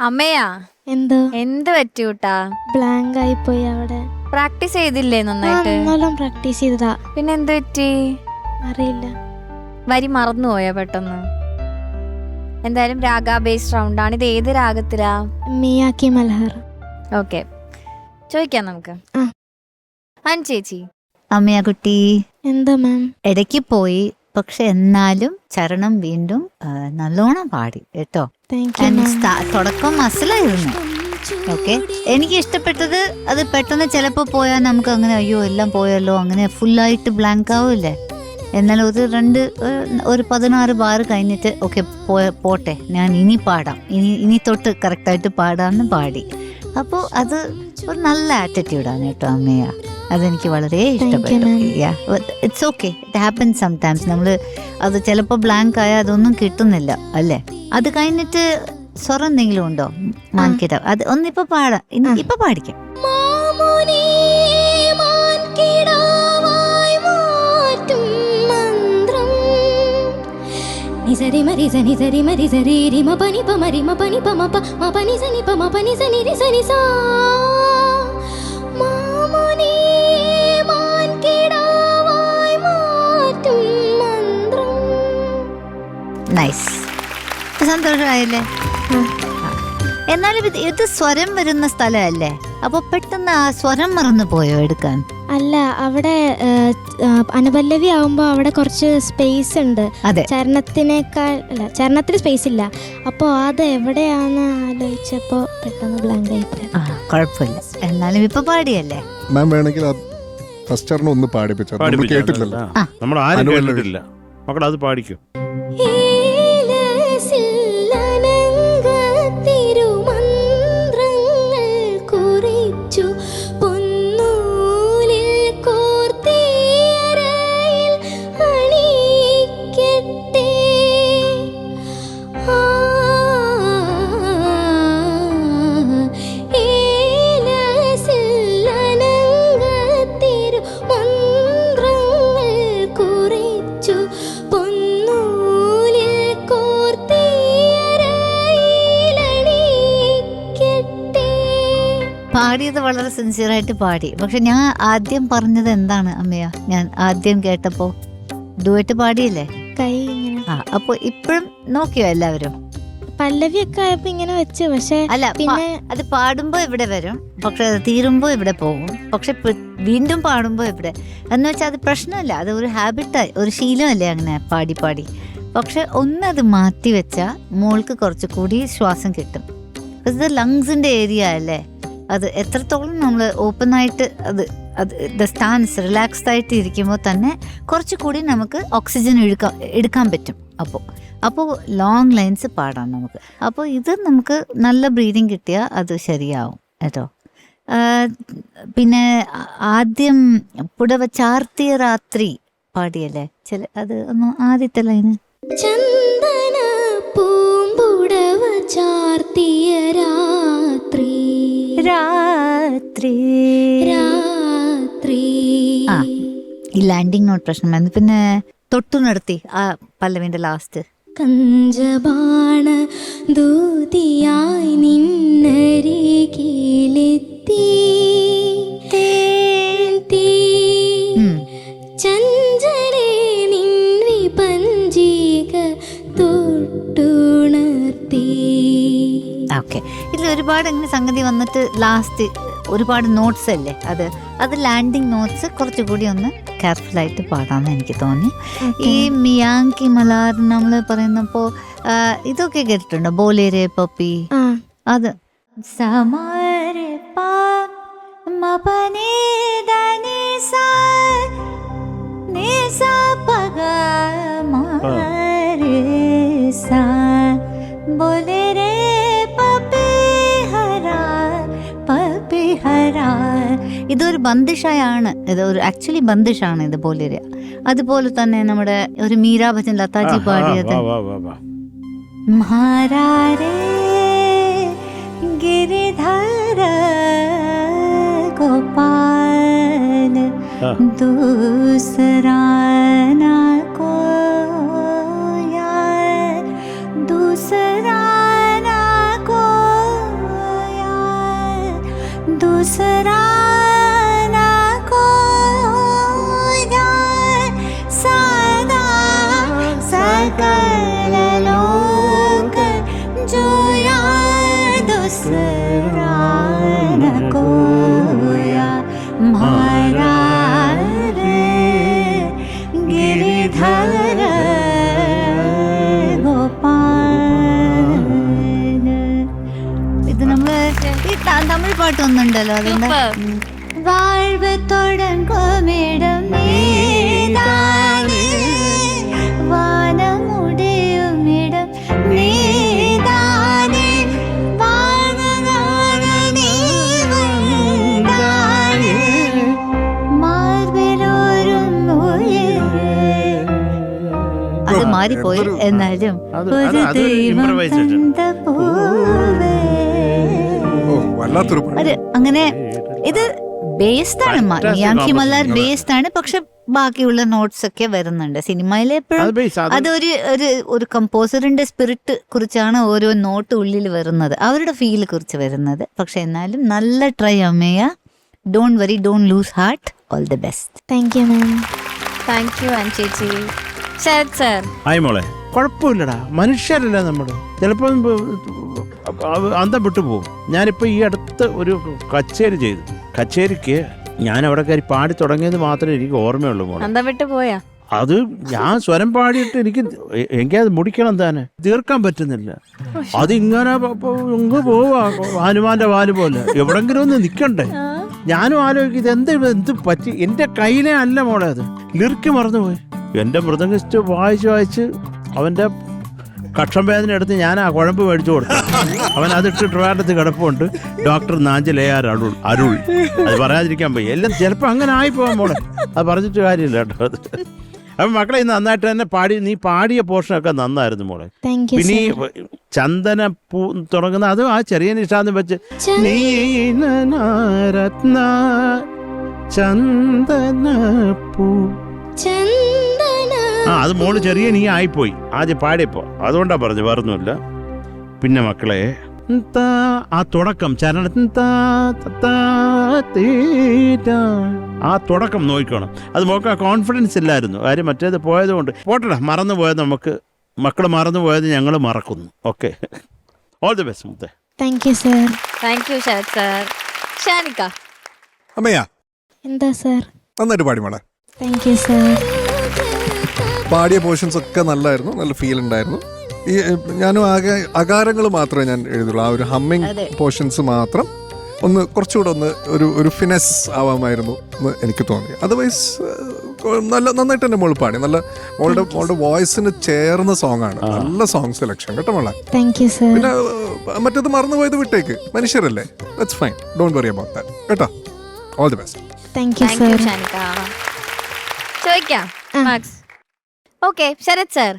അമ്മയാ എന്തോ എന്ത് പറ്റി കൂട്ടാ? ബ്ലാങ്ക് ആയിപ്പോയി. അവിടെ പ്രാക്ടീസ് ചെയ്തില്ലേ നന്നായിട്ട്? നല്ലോണം പ്രാക്ടീസ് ചെയ്തതാ. പിന്നെ എന്ത് പറ്റി? അറിയില്ല. വരി മറന്നുപോയോ പെട്ടെന്ന്? എന്തായാലും രാഗ ബേസ്ഡ് റൗണ്ട് ആണ്. ഇത് ഏത് രാഗത്തിലാ? മിയാക്കി മൽഹർ. ഓക്കെ, ചോദിക്കാം നമുക്ക്. ചേച്ചി. അമ്മയാ കുട്ടി എന്താ മാം? ഇടയ്ക്ക് പോയി, പക്ഷെ എന്നാലും ചരണം വീണ്ടും നല്ലോണം പാടി കേട്ടോ. തുടക്കം മസിലായിരുന്നു. ഓക്കെ, എനിക്ക് ഇഷ്ടപ്പെട്ടത് അത് പെട്ടെന്ന് ചിലപ്പോൾ പോയാൽ നമുക്ക് അങ്ങനെ അയ്യോ എല്ലാം പോയല്ലോ, അങ്ങനെ ഫുള്ളായിട്ട് ബ്ലാങ്ക് ആവില്ലേ. എന്നാൽ ഒരു 16 ബാർ കഴിഞ്ഞിട്ട് ഓക്കെ പോട്ടെ, ഞാൻ ഇനി പാടാം, ഇനി തൊട്ട് കറക്റ്റായിട്ട് പാടാമെന്ന് പാടി. അപ്പോൾ അത് ഒരു നല്ല ആറ്റിറ്റ്യൂഡാണ് കേട്ടോ അമ്മയ. അതെനിക്ക് വളരെ ഇഷ്ടപ്പെട്ടു. It's okay, it happen sometimes. നമ്മൾ അത് ചിലപ്പോൾ ബ്ലാങ്ക് ആയാൽ അതൊന്നും കിട്ടുന്നില്ല അല്ലേ. അത് കഴിഞ്ഞിട്ട് സ്വരം എന്തെങ്കിലും ഉണ്ടോ മാൻകിട? അത് ഒന്നിപ്പോ പാടാം, ഇപ്പൊ പാടിക്കാം. నిజరి మరి జని జరి మరి జరి రి మ పని ప మరి మ పని ప మ ప మ పని జని ప మ పని జని రి సని సా മാമുനി മാൻ കിടാവായി മാറ്റും മന്ത്രം. നൈസ്, സന്തോഷമായില്ലേ? എന്നാലും ഇത് സ്വരം വരുന്ന സ്ഥലമല്ലേ, അപ്പൊ പെട്ടെന്ന് ആ സ്വരം മറന്നു പോയോ എടുക്കാൻ? അല്ല, അവിടെ അനുപല്ലവി ആവുമ്പോ അവിടെ കുറച്ച് സ്പേസ് ഉണ്ട്. ചരണത്തിനേക്കാൾ അല്ല, ചരണത്തിന് സ്പേസ് ഇല്ല. അപ്പൊ അത് എവിടെയാന്ന് ആലോചിച്ചപ്പോ പെട്ടെന്ന് ബ്ലാങ്ക് ആയിപ്പോയി. കുഴപ്പമില്ല, എന്നാലും ഇപ്പൊ പാടിയല്ലേ മാം. വേണമെങ്കിൽ ഫസ്റ്റ് ചരണം ഒന്ന് പാടിപ്പിച്ചാൽ കേട്ടില്ലല്ലോ. നമ്മൾ ആരും കേട്ടിട്ടില്ല മക്കളെ, അത് പാടിക്കും. പാടിയത് വളരെ സിൻസിയറായിട്ട് പാടി. പക്ഷെ ഞാൻ ആദ്യം പറഞ്ഞത് എന്താണ് അമ്മയ? ഞാൻ ആദ്യം കേട്ടപ്പോ ഡുവറ്റ് പാടിയില്ലേ കൈ ഇങ്ങനെ. അപ്പൊ ഇപ്പഴും നോക്കിയോ എല്ലാവരും? പല്ലവിയൊക്കെ ആയപ്പോ ഇങ്ങനെ വെച്ച്. പക്ഷെ അല്ല, പിന്നെ അത് പാടുമ്പോ ഇവിടെ വരും, പക്ഷെ അത് തീരുമ്പോ ഇവിടെ പോകും, പക്ഷെ വീണ്ടും പാടുമ്പോ ഇവിടെ. എന്ന് വെച്ചാൽ അത് പ്രശ്നമല്ല, അത് ഒരു ഹാബിറ്റായി, ഒരു ശീലമല്ലേ അങ്ങനെ പാടി പാടി. പക്ഷെ ഒന്നത് മാറ്റി വെച്ചാൽ മോൾക്ക് കുറച്ചുകൂടി ശ്വാസം കിട്ടും. ഇത് ലങ്സിന്റെ ഏരിയ അല്ലേ, അത് എത്രത്തോളം നമ്മൾ ഓപ്പൺ ആയിട്ട് അത് സ്റ്റാൻസ് റിലാക്സ്ഡ് ആയിട്ട് ഇരിക്കുമ്പോൾ തന്നെ കുറച്ചുകൂടി നമുക്ക് ഓക്സിജൻ എടുക്കാൻ പറ്റും. അപ്പോൾ ലോങ് ലൈൻസ് പാടാം നമുക്ക്. അപ്പോൾ ഇത് നമുക്ക് നല്ല ബ്രീതിങ് കിട്ടിയാൽ അത് ശരിയാവും കേട്ടോ. പിന്നെ ആദ്യം പുടവ ചാർത്തിയ രാത്രി പാടിയല്ലേ, അത് ഒന്ന് ആദ്യത്തെ ലൈന്. ചന്ദന പൂമ്പുടവ ചാർത്തിയ രാത്രി രാത്രി രാത്രി. ഈ ലാൻഡിങ് നോട്ട് പ്രശ്നമായിരുന്നു. പിന്നെ തൊട്ടു നിർത്തി ആ പല്ലവിന്റെ ലാസ്റ്റ്. കഞ്ചബാണ ദൂതിയായി നിന്നരികിലെത്തി ചഞ്ചലേ നിൻ വിപഞ്ചിക തൊട്ടുണർത്തി. ഓക്കെ, ഇതിൽ ഒരുപാട് അങ്ങനെ സംഗതി വന്നിട്ട് ലാസ്റ്റ് ഒരുപാട് നോട്ട്സ് അല്ലേ, അത് ലാൻഡിങ് നോട്ട്സ് കുറച്ചുകൂടി ഒന്ന് കെയർഫുള്ളായിട്ട് പാടാമെന്ന് എനിക്ക് തോന്നി. ഈ മിയാങ്കി മലാർ നമ്മൾ പറയുന്നപ്പോ ഇതൊക്കെ കേട്ടിട്ടുണ്ടോ? ബോലേരെ പപ്പി, അത് സമാരെ പാ മപനി ദനി സാ നീ സാ പഗ മാരെ സാ ബോലേരെ ഇതൊരു ബന്ദിഷായാണ്, ഇതൊരു ആക്ച്വലി ബന്ദിഷാണ് ഇത് ബോലേര. അതുപോലെ തന്നെ നമ്മുടെ ഒരു മീരാ ഭജൻ ലതാജി പാടിയത് മഹാരാരേ ഗിരിധര ഗോപാൽ ദൂസരാ നാ കോയാ ദൂസരാ നാ കോയാ दूसरा ना कोई सदा सकल लोक जो दूसरा न कोया मारा रे गिरिधर ഗോപാല. ഇത് നമ്മള് ഈ തമിഴ് പാട്ടൊന്നുണ്ടല്ലോ അതിന്റെ വാഴ്വ് തുടങ്ങുമിടം നീതാനേ വാനമുടിയുമിടം നീതാനേ അത് മാറിപ്പോയി എന്നാലും ഒരു ദൈവം തന്ന പൂവേ. വല്ലാത്തൊരു പാട്ട്. ഒരു അങ്ങനെ ഇത് ബേസ്ഡ് ആണ് മിയാങ്കി മല്ലാർ ബേസ്ഡ് ആണ്. പക്ഷെ ബാക്കിയുള്ള നോട്ട്സ് ഒക്കെ വരുന്നുണ്ട് സിനിമയിൽ എപ്പോഴും. അതൊരു ഒരു കമ്പോസറിന്റെ സ്പിരിറ്റ് കുറിച്ചാണ് ഓരോ നോട്ട് ഉള്ളിൽ വരുന്നത്, അവരുടെ ഫീൽ കുറിച്ച് വരുന്നത്. പക്ഷെ എന്നാലും നല്ല ട്രൈ അമ്മയ. Don't worry, don't lose heart. All the best. Thank you ma'am. Thank you Ann ചേച്ചി. ശരത് സർ. ആയി മോളെ, കുഴപ്പമില്ലടാ, മനുഷ്യരല്ലേ നമ്മള്, ചിലപ്പോൾ അന്തം വിട്ടു പോകും. ഞാനിപ്പോൾ ഈ അടുത്ത് ഒരു കച്ചേരി ചെയ്തു. കച്ചേരിക്ക് ഞാൻ അവിടെ കയറി പാടി തുടങ്ങിയത് മാത്രമേ എനിക്ക് ഓർമ്മയുള്ളൂ മോളെ. അന്തം വിട്ട് പോയാ? അത് ഞാൻ സ്വരം പാടിയിട്ട് എനിക്കത് മുടിക്കണം തന്നെ, തീർക്കാൻ പറ്റുന്നില്ല. അതിങ്ങനെ ഇങ്ങ് പോവാ ഹനുമാന്റെ വാല് പോലെ, എവിടെങ്കിലും ഒന്ന് നിൽക്കണ്ടേ. ഞാനും ആലോചിക്കും എന്ത് പറ്റി, എൻ്റെ കയ്യിലേ അല്ല മോളെ, അത് ലിറിക്ക് മറന്നുപോയി. എൻ്റെ മൃദംഗിസ്റ്റ് വായിച്ച് അവൻ്റെ കക്ഷം വേദന എടുത്ത് ഞാൻ ആ കുഴമ്പ് മേടിച്ചു കൊടുത്തു. അവൻ അതിട്ട് ട്രിവാൻഡ്രത്ത് കിടപ്പുണ്ട്. ഡോക്ടർ നാഞ്ചിലയാർ അരുൾ. അത് പറയാതിരിക്കാൻ പോയി. എല്ലാം ചിലപ്പോൾ അങ്ങനെ ആയിപ്പോവാൻ മോളെ, അത് പറഞ്ഞിട്ട് കാര്യമില്ല കേട്ടോ. അത് അപ്പം മക്കളെ നന്നായിട്ട് തന്നെ പാടി, നീ പാടിയ പോർഷനൊക്കെ നന്നായിരുന്നു മോളെ. പിന്നെ ഈ ചന്ദന പൂ തുടങ്ങുന്ന അത് ആ ചെറിയ നിഷാദം വെച്ച് നീനരത്ന ചന്ദന പൂ, അത് മോള് ചെറിയ നീ ആയിപ്പോയി ആദ്യം പാടിയപ്പോ, അതുകൊണ്ടാ പറഞ്ഞു, വേറൊന്നുമില്ല. പിന്നെ മക്കളെ ആ തുടക്കം ചരണത്തിൻ ആ തുടക്കം നോക്കണം. അത് നോക്കാൻ കോൺഫിഡൻസ് ഇല്ലായിരുന്നു, കാര്യം മറ്റേത് പോയതുകൊണ്ട്. പോട്ടടാ, മറന്നു പോയത് നമുക്ക്, മക്കള് മറന്നു പോയത് ഞങ്ങൾ മറക്കുന്നു. ഓക്കെ, ഓൾ ദി ബെസ്റ്റ് മുത്തേ. Thank you sir. Thank you Sarath sir. Shanika. അമ്മയാ എന്താ സർ? നന്നായിട്ട് പാടി മോളെ. Thank you sir. പാടിയ പോർഷൻസ് ഒക്കെ നല്ലായിരുന്നു, നല്ല ഫീൽ ഉണ്ടായിരുന്നു. ഈ ഞാനും ആകെ അകാരങ്ങൾ മാത്രമേ ഞാൻ എഴുതുള്ളൂ. ആ ഒരു ഹമ്മിങ് പോർഷൻസ് മാത്രം ഒന്ന് കുറച്ചുകൂടെ ഒന്ന് ഒരു ഫിനെസ് ആവാമായിരുന്നു എന്ന് എനിക്ക് തോന്നി. അതർവൈസ് നന്നായിട്ട് തന്നെ മോൾ പാടി. നല്ല മോളുടെ വോയിസിന് ചേർന്ന സോങ് ആണ്. നല്ല സോങ് സെലക്ഷൻ കേട്ടോ മോളെ. Thank you sir. പിന്നെ മറ്റേത് മറന്നുപോയത് വിട്ടേക്ക്, മനുഷ്യരല്ലേ, that's fine, don't worry about that കേട്ടോ. All the best. Thank you thank you sir. Shanika. ചോദിക്കാം മാക്സ്. Okay Sarath sir.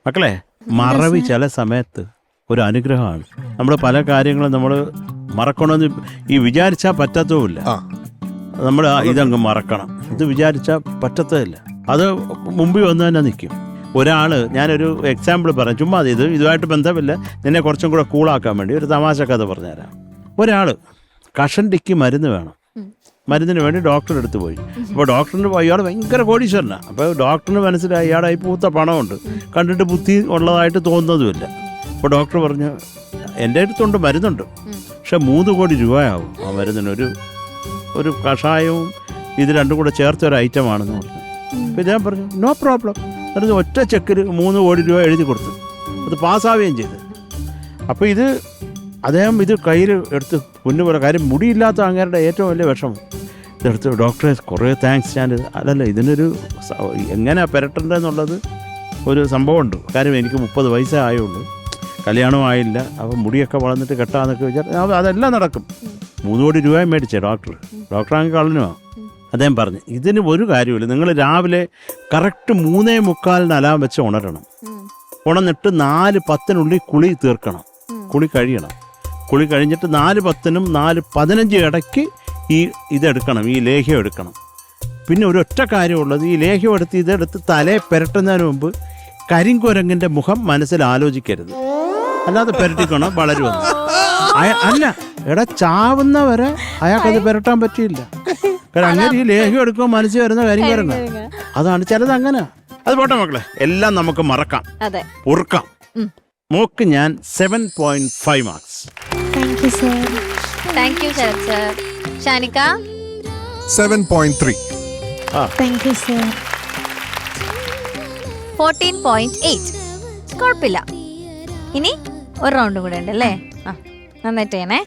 മക്കളെ, മറവി ചില സമയത്ത് ഒരു അനുഗ്രഹമാണ്. നമ്മൾ പല കാര്യങ്ങളും നമ്മൾ മറക്കണമെന്ന് ഈ വിചാരിച്ചാൽ പറ്റത്തുമില്ല. നമ്മൾ ഇതങ്ങ് മറക്കണം, ഇത് വിചാരിച്ചാൽ പറ്റത്തതില്ല. അത് മുമ്പിൽ വന്ന് തന്നെ നിൽക്കും. ഒരാൾ, ഞാനൊരു എക്സാമ്പിൾ പറയാം, ചുമ്മാ ഇതുമായിട്ട് ബന്ധമില്ല, നിന്നെ കുറച്ചും കൂടെ കൂളാക്കാൻ വേണ്ടി ഒരു തമാശ കഥ പറഞ്ഞുതരാം. ഒരാൾ കഷണ്ടിക്ക് മരുന്ന് വേണം, മരുന്നിന് വേണ്ടി ഡോക്ടറുടെ അടുത്ത് പോയി. അപ്പോൾ ഡോക്ടറിന് ഇയാൾ ഭയങ്കര കോടീശ്വരനാണ്. അപ്പോൾ ഡോക്ടറിന് മനസ്സിലായി ഇയാളെ ഈ പൂത്ത പണമുണ്ട്, കണ്ടിട്ട് ബുദ്ധി ഉള്ളതായിട്ട് തോന്നുന്നതുമില്ല. അപ്പോൾ ഡോക്ടർ പറഞ്ഞു, എൻ്റെ അടുത്തുണ്ട് മരുന്നുണ്ട്, പക്ഷെ 3 കോടി രൂപയാവും ആ മരുന്നിന്, ഒരു കഷായവും ഇത് രണ്ടും കൂടെ ചേർത്തൊരു ഐറ്റമാണെന്ന് പറഞ്ഞു. അപ്പോൾ ഞാൻ പറഞ്ഞു നോ പ്രോബ്ലം. എന്നിട്ട് ഒറ്റ ചെക്കിൽ 3 കോടി രൂപ എഴുതി കൊടുത്തു. അത് പാസ്സാവുകയും ചെയ്തു. അപ്പോൾ അദ്ദേഹം ഇത് കയ്യിൽ എടുത്ത് പൊന്നുപോലെ, കാര്യം മുടിയില്ലാത്ത അങ്ങേരുടെ ഏറ്റവും വലിയ വിഷമം. ഇതെടുത്ത് ഡോക്ടറെ കുറേ താങ്ക്സ്, ഞാൻ അല്ലല്ല ഇതിനൊരു എങ്ങനെ പെരട്ടേണ്ടതെന്നുള്ളത് ഒരു സംഭവമുണ്ട്. കാര്യം എനിക്ക് 30 വയസ്സേ ആയുള്ളൂ, കല്യാണവും ആയില്ല, അപ്പം മുടിയൊക്കെ വളർന്നിട്ട് കെട്ടാന്നൊക്കെ വിചാരിച്ചു. അതെല്ലാം നടക്കും. 3 കോടി രൂപ മേടിച്ചേ ഡോക്ടർ അങ്ങ് കള്ളനുമാണ്. അദ്ദേഹം പറഞ്ഞു, ഇതിന് ഒരു കാര്യമില്ല, നിങ്ങൾ രാവിലെ കറക്റ്റ് 3:45 അലാം വെച്ച് ഉണരണം. ഉണർന്നിട്ട് 4:10 കുളി തീർക്കണം, കുളി കഴിയണം. കുളി കഴിഞ്ഞിട്ട് 4:10 4:15 ഇടയ്ക്ക് ഇതെടുക്കണം, ഈ ലേഹ്യം എടുക്കണം. പിന്നെ ഒരൊറ്റ കാര്യമുള്ളത്, ഈ ലേഹ്യം എടുത്ത് ഇതെടുത്ത് തലയെ പെരട്ടുന്നതിന് മുമ്പ് കരിങ്കുരങ്ങിൻ്റെ മുഖം മനസ്സിൽ ആലോചിക്കരുത്, അല്ലാതെ പെരട്ടിക്കണം വളരുമെന്ന്. അല്ല എടാ ചാവുന്നവരെ അയാൾക്കത് പുരട്ടാൻ പറ്റിയില്ല. കാരണം അങ്ങനെ ഈ ലേഹ്യം എടുക്കുമ്പോൾ മനസ്സിൽ വരുന്ന കാര്യം വരുന്ന അതാണ് ചിലത് അങ്ങനെ. അത് പോട്ടെ മക്കളെ, എല്ലാം നമുക്ക് മറക്കാം, അതെ, ഉറക്കാം. മോക്ക് ഞാൻ 7.5 marks. Thank you sir. Thank you Sarath sir. Shanika 7.3. Thank you sir. 14.8. കുഴപ്പമില്ല. ഇനി ഒരു റൗണ്ട് കൂടെ ഉണ്ട് അല്ലേ? ആ, നന്നായിട്ട് ചെയ്യണേ.